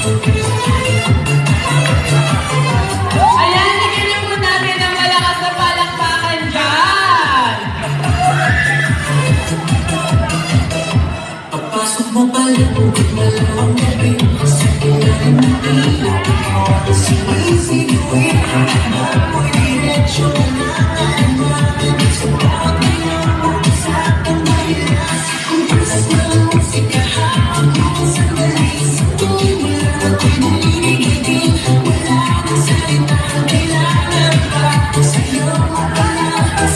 Ayan, tingnan niyo po natin ang malakas na palakpakan dyan. Papasok mo palibugin na lang ang gabi. Sa ilalim ng ilaw ko ang sinisinuin. Amoy diretsyo na naman. Sa bawat ilaw mo sa pamahiras. Kung press na ang musika habang sandali. Sa tuwing wala ako'y naliligigil. Wala nang salita ang kailangan pa. Sa'yo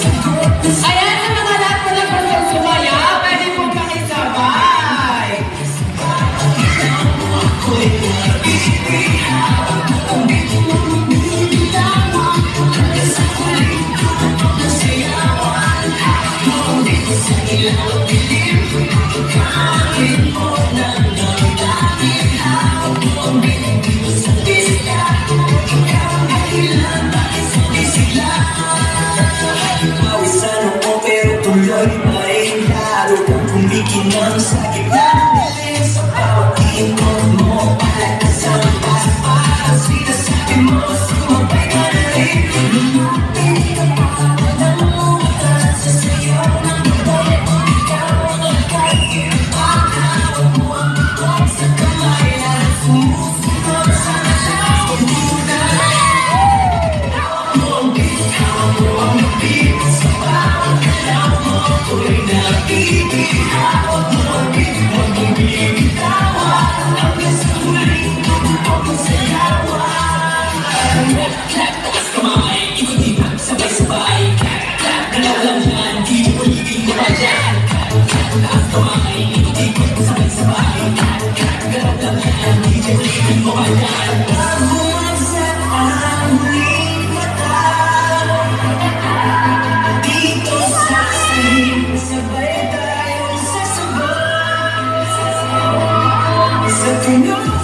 sagot na sa'yo. Ayan, sa mga lahat po na gustong sumaya, pwede pong pakisabay. Pawisan ako pero tuloy pa rin lalo kang kumikinang sa gitna ng dilim. Sa bawat ikot mo palad ka sa pass-pass. Sinasabi mo sumabay ka na rin. Lumapit ka pa walang umatas. Sasayaw ng babae mo ikaw ang nagkakipag. Hawak mo ang bukong sa kamay at sumusunod sa nalaw muna. Hawak mo ang beat, hawak mo ang beat. Sa bawat galaw mo ako'y nag-ibig. Hawak mo ang beat, huwag mong bibitawan. Hanggang sa huling tugtog ng sayawan. Clap, taas kamay, ikot-ikot, sabay-sabay. Clap, clap, dalaw lang yan, di mo paligid mo pa dyan. Clap, clap, taas kamay, ikot-ikot, sabay-sabay. Clap, clap, dalaw lang yan, di mo paligid mo pa dyan. Bago magsak ang huling mata, dito sa sahig, sabay tayong sasabay. Sa tunog